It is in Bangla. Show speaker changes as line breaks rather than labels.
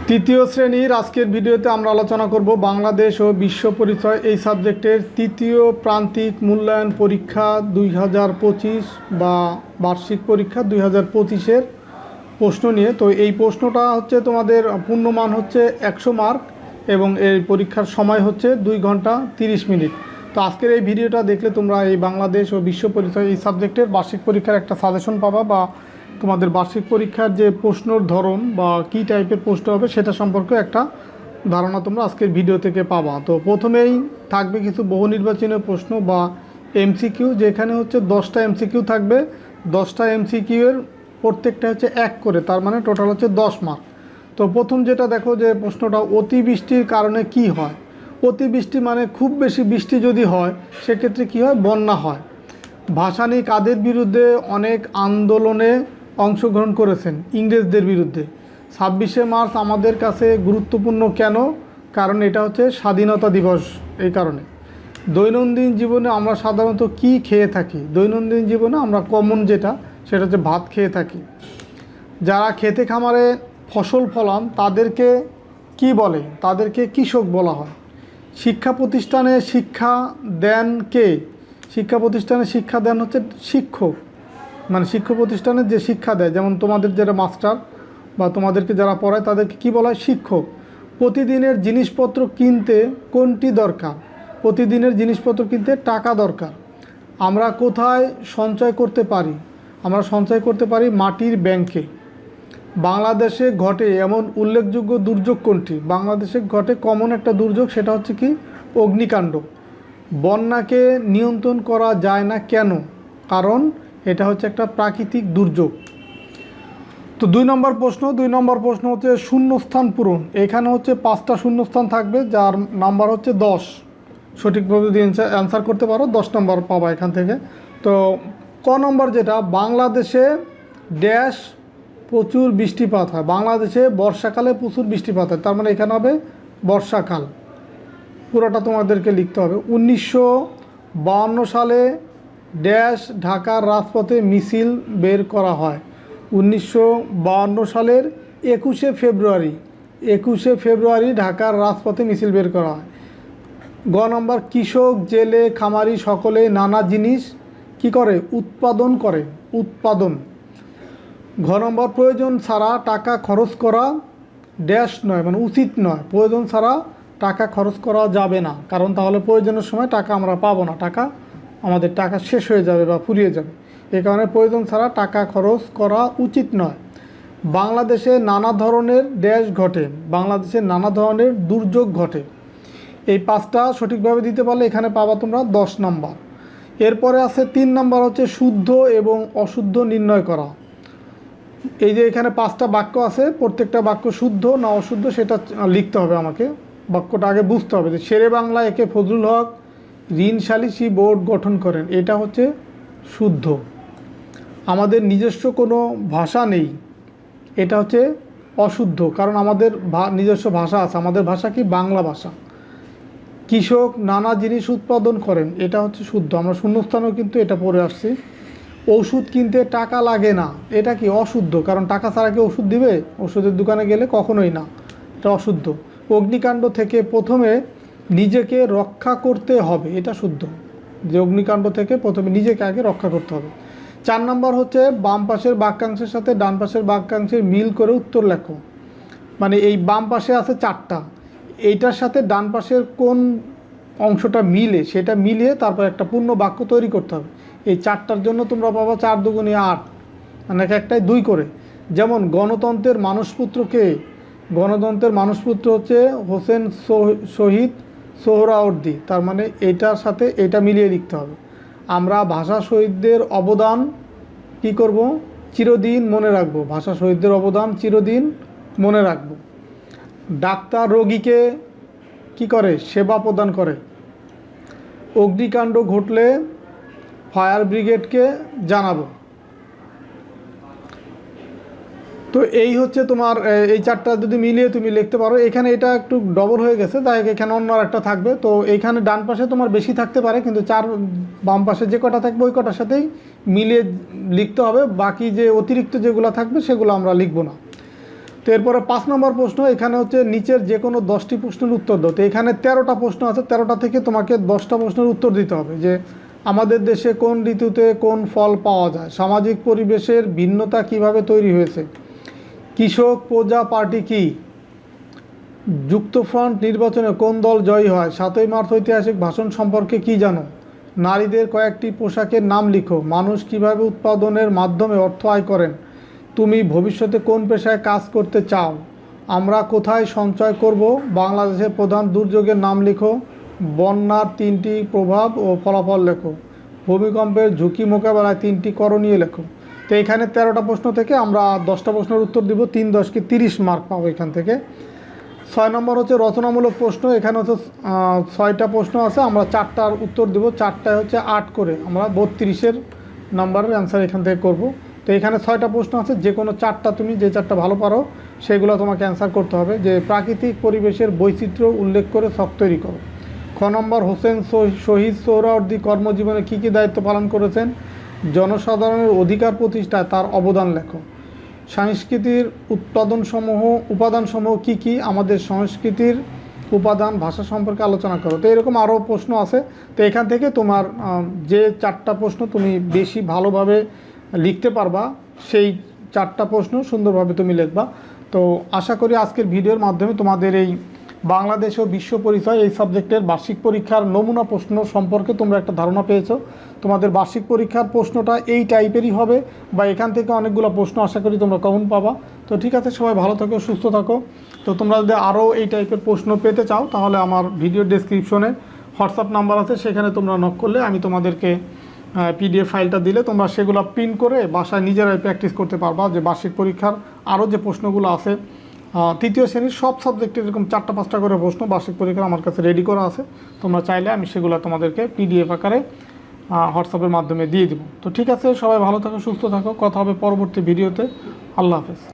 তৃতীয় শ্রেণীর আজকের ভিডিওতে আমরা আলোচনা করব বাংলাদেশ ও বিশ্ব পরিচয় এই সাবজেক্টের তৃতীয় প্রান্তিক মূল্যায়ন পরীক্ষা 2025 বা বার্ষিক পরীক্ষা 2025-এর প্রশ্ন নিয়ে। তো এই প্রশ্নটা হচ্ছে তোমাদের পূর্ণমান হচ্ছে 100 মার্ক এবং এই পরীক্ষার সময় হচ্ছে 2 ঘন্টা 30 মিনিট। তো আজকের এই ভিডিওটা দেখলে তোমরা এই বাংলাদেশ ও বিশ্ব পরিচয় এই সাবজেক্টের বার্ষিক পরীক্ষার একটা সাজেশন পাবা, বা তোমাদের বার্ষিক পরীক্ষার যে প্রশ্নর ধরন বা কী টাইপের প্রশ্ন হবে সেটা সম্পর্কে একটা ধারণা তোমরা আজকের ভিডিও থেকে পাবা। তো প্রথমেই থাকবে কিছু বহু নির্বাচনীয় প্রশ্ন বা এমসিকিউ, যেখানে হচ্ছে 10টা এমসিকিউ থাকবে। 10টা এমসিকিউ এর প্রত্যেকটা হচ্ছে 1 করে, তার মানে টোটাল হচ্ছে 10 মার্ক। তো প্রথম যেটা দেখো যে প্রশ্নটা, অতিবৃষ্টির কারণে কি হয়? অতিবৃষ্টি মানে খুব বেশি বৃষ্টি যদি হয় সেক্ষেত্রে কি হয়? বন্যা হয়। ভাসানী কাদের বিরুদ্ধে অনেক আন্দোলনে অংশগ্রহণ করেছেন? ইংরেজদের বিরুদ্ধে। 26শে মার্চ আমাদের কাছে গুরুত্বপূর্ণ কেন? কারণ এটা হচ্ছে স্বাধীনতা দিবস, এই কারণে। দৈনন্দিন জীবনে আমরা সাধারণত কি খেয়ে থাকি? দৈনন্দিন জীবনে আমরা কমন যেটা, সেটা হচ্ছে ভাত খেয়ে থাকি। যারা খেতে খামারে ফসল ফলান তাদেরকে কি বলে? তাদেরকে কৃষক বলা হয়। শিক্ষা প্রতিষ্ঠানে শিক্ষা দেন কে? শিক্ষা প্রতিষ্ঠানে শিক্ষা দেন হচ্ছে শিক্ষক, মানে শিক্ষা প্রতিষ্ঠানে যে শিক্ষা দেয়, যেমন তোমাদের যারা মাস্টার বা তোমাদেরকে যারা পড়ায় তাদেরকে কি বলা হয়? শিক্ষক। প্রতিদিনের জিনিসপত্র কিনতে কোনটি দরকার? প্রতিদিনের জিনিসপত্র কিনতে টাকা দরকার। আমরা কোথায় সঞ্চয় করতে পারি? আমরা সঞ্চয় করতে পারি মাটির ব্যাংকে। বাংলাদেশে ঘটে এমন উল্লেখযোগ্য দুর্যোগ কোনটি? বাংলাদেশে ঘটে কমন একটা দুর্যোগ, সেটা হচ্ছে কি? অগ্নিকাণ্ড। বন্যাকে নিয়ন্ত্রণ করা যায় না কেন? কারণ এটা হচ্ছে একটা প্রাকৃতিক দুর্যোগ। তো 2 নম্বর প্রশ্ন হচ্ছে শূন্যস্থান পূরণ। এখানে হচ্ছে 5টা শূন্যস্থান থাকবে, যার নাম্বার হচ্ছে 10। সঠিকভাবে যদি অ্যান্সার করতে পারো 10 নম্বর পাবা এখান থেকে। তো ক নম্বর যেটা, বাংলাদেশে ড্যাশ প্রচুর বৃষ্টিপাত হয়। বাংলাদেশে বর্ষাকালে প্রচুর বৃষ্টিপাত হয়, তার মানে এখানে হবে বর্ষাকাল। পুরোটা তোমাদেরকে লিখতে হবে। 1952 সালে ড্যাশ ঢাকার রাজপথে মিছিল বের করা হয়। 1952 সালের 21শে ফেব্রুয়ারি ঢাকার রাজপথে মিছিল বের করা হয়। গ নম্বর, কৃষক জেলে খামারি সকলে নানা জিনিস কি করে? উৎপাদন করে। উৎপাদন। ঘ নম্বর, প্রয়োজন ছাড়া টাকা খরচ করা ড্যাশ নয়, মানে উচিত নয়। প্রয়োজন ছাড়া টাকা খরচ করা যাবে না, কারণ তাহলে প্রয়োজনের সময় টাকা আমরা পাবো না, আমাদের টাকা শেষ হয়ে যাবে বা ফুরিয়ে যাবে। এই কারণে প্রয়োজন ছাড়া টাকা খরচ করা উচিত নয়। বাংলাদেশে নানা ধরনের ড্যাশ ঘটে। বাংলাদেশে নানা ধরনের দুর্যোগ ঘটে। এই 5টা সঠিকভাবে দিতে পারলে এখানে পাবা তোমরা 10 নম্বর। এরপরে আছে 3 নম্বর, হচ্ছে শুদ্ধ এবং অশুদ্ধ নির্ণয় করা। এই যে এখানে 5টা বাক্য আছে, প্রত্যেকটা বাক্য শুদ্ধ না অশুদ্ধ সেটা লিখতে হবে আমাকে। বাক্যটা আগে বুঝতে হবে যে শেরে বাংলা একে ফজলুল হক ঋণ সালিসি বোর্ড গঠন করেন, এটা হচ্ছে শুদ্ধ। আমাদের নিজস্ব কোনো ভাষা নেই, এটা হচ্ছে অশুদ্ধ, কারণ আমাদের নিজস্ব ভাষা আছে। আমাদের ভাষা কি? বাংলা ভাষা। কৃষক নানা জিনিস উৎপাদন করেন, এটা হচ্ছে শুদ্ধ। আমরা শূন্যস্থানেও কিন্তু এটা পড়ে আসছি। ওষুধ কিনতে টাকা লাগে না, এটা কি? অশুদ্ধ, কারণ টাকা ছাড়া কি ওষুধ দিবে? ওষুধের দোকানে গেলে কখনোই না, এটা অশুদ্ধ। অগ্নিকাণ্ড থেকে প্রথমে নিজেকে রক্ষা করতে হবে, এটা শুদ্ধ। যে অগ্নিকাণ্ড থেকে প্রথমে নিজেকে আগে রক্ষা করতে হবে। 4 নম্বর হচ্ছে বাম পাশের বাক্যাংশের সাথে ডান পাশের বাক্যাংশের মিল করে উত্তর লেখো। মানে এই বাম পাশে আছে 4টা, এইটার সাথে ডান পাশের কোন অংশটা মিলে সেটা মিলিয়ে তারপর একটা পূর্ণ বাক্য তৈরি করতে হবে। এই 4টার জন্য তোমরা পাবা 4 দুগুণে 8, মানে একটাই 2 করে। যেমন গণতন্ত্রের মানসপুত্রকে? গণতন্ত্রের মানসপুত্র হচ্ছে হোসেন শহীদ সোহরাওয়ার্দী, তার মানে এইটার সাথে এটা মিলিয়ে লিখতে হবে। আমরা ভাষা শহীদদের অবদান কি করব? চিরদিন মনে রাখবো। ভাষা শহীদদের অবদান চিরদিন মনে রাখব। ডাক্তার রোগীকে কি করে? সেবা প্রদান করে। অগ্নিকাণ্ড ঘটলে ফায়ার ব্রিগেডকে জানাবো। তো এই হচ্ছে তোমার এই 4টা যদি মিলিয়ে তুমি লিখতে পারো। এখানে এটা একটু ডবল হয়ে গেছে, তাই এখানে অন্য একটা থাকবে। তো এইখানে ডান পাশে তোমার বেশি থাকতে পারে, কিন্তু 4 বাম পাশে যে কটা থাকবে ওই কটার সাথেই মিলিয়ে লিখতে হবে। বাকি যে অতিরিক্ত যেগুলো থাকবে সেগুলো আমরা লিখব না। তো এরপরে 5 নম্বর প্রশ্ন, এখানে হচ্ছে নিচের যে কোনো 10টি প্রশ্নের উত্তর দাও। তো এখানে 13টা প্রশ্ন আছে, 13টা থেকে তোমাকে 10টা প্রশ্নের উত্তর দিতে হবে। যে আমাদের দেশে কোন ঋতুতে কোন ফল পাওয়া যায়, সামাজিক পরিবেশের ভিন্নতা কিভাবে তৈরি হয়েছে, কৃষক প্রজা পার্টি কি, যুক্তফ্রন্ট নির্বাচনে কোন দল জয়ী হয়, 7ই মার্চ ঐতিহাসিক ভাষণ সম্পর্কে কি জানো, নারীদের কয়েকটি পোশাকের নাম লিখো, মানুষ কিভাবে উৎপাদনের মাধ্যমে অর্থ আয় করেন, তুমি ভবিষ্যতে কোন পেশায় কাজ করতে চাও, আমরা কোথায় সঞ্চয় করব, বাংলাদেশের প্রধান দুর্যোগের নাম লিখো, বন্যার 3টি প্রভাব ও ফলাফল লেখো, ভূমিকম্পের ঝুঁকি মোকাবেলায় 3টি করণীয় লেখো। তো এখানে 13টা প্রশ্ন থেকে আমরা 10টা প্রশ্নের উত্তর দিব, 3 10 30 মার্ক পাবো এখান থেকে। 6 নম্বর হচ্ছে রচনামূলক প্রশ্ন, এখানে হচ্ছে 6টা প্রশ্ন আছে, আমরা 4টার উত্তর দিব, 4টায় হচ্ছে 8 করে আমরা 32-এর নাম্বারের অ্যান্সার এখান থেকে করব। তো এখানে 6টা প্রশ্ন আছে, যে কোনো 4টা তুমি যে 4টা ভালো পারো সেগুলো তোমাকে অ্যান্সার করতে হবে। যে প্রাকৃতিক পরিবেশের বৈচিত্র্য উল্লেখ করে ছক তৈরি করো। খ নম্বর, হোসেন শহীদ সোহরাওয়ার্দী কর্মজীবনে কী কী দায়িত্ব পালন করেছেন, জনসাধারণের অধিকার প্রতিষ্ঠায় তার অবদান লেখো। সংস্কৃতির উপাদানসমূহ কী কী, আমাদের সংস্কৃতির উপাদান ভাষা সম্পর্কে আলোচনা করো। তো এরকম আরও প্রশ্ন আছে। তো এখান থেকে তোমার যে 4টা প্রশ্ন তুমি বেশি ভালোভাবে লিখতে পারবা, সেই 4টা প্রশ্ন সুন্দরভাবে তুমি লিখবা। তো আশা করি আজকের ভিডিওর মাধ্যমে তোমাদের এই বাংলাদেশ ও বিশ্ব পরিচয় এই সাবজেক্টের বার্ষিক পরীক্ষার নমুনা প্রশ্ন সম্পর্কে তোমরা একটা ধারণা পেয়েছো। তোমাদের বার্ষিক পরীক্ষার প্রশ্নটা এই টাইপেরই হবে, বা এখান থেকে অনেকগুলো প্রশ্ন আশা করি তোমরা কমন পাবা। তো ঠিক আছে, সবাই ভালো থাকো, সুস্থ থাকো। তো তোমরা যদি আরও এই টাইপের প্রশ্ন পেতে চাও তাহলে আমার ভিডিও ডেসক্রিপশনে হোয়াটসঅ্যাপ নাম্বার আছে, সেখানে তোমরা নক করলে আমি তোমাদেরকে PDF ফাইলটা দিলে তোমরা সেগুলো প্রিন্ট করে বাসায় নিজেরাই প্র্যাকটিস করতে পারবা। যে বার্ষিক পরীক্ষার আরও যে প্রশ্নগুলো আছে 3য় শ্রেণীর সব সাবজেক্টের এরকম 4টা 5টা করে প্রশ্ন বার্ষিক পরীক্ষা আমার কাছে রেডি করা আছে। তোমরা চাইলে আমি সেগুলো তোমাদেরকে PDF আকারে হোয়াটসঅ্যাপের মাধ্যমে দিয়ে দেবো। তো ঠিক আছে, সবাই ভালো থাকো, সুস্থ থাকো, কথা হবে পরবর্তী ভিডিওতে। আল্লাহ হাফেজ।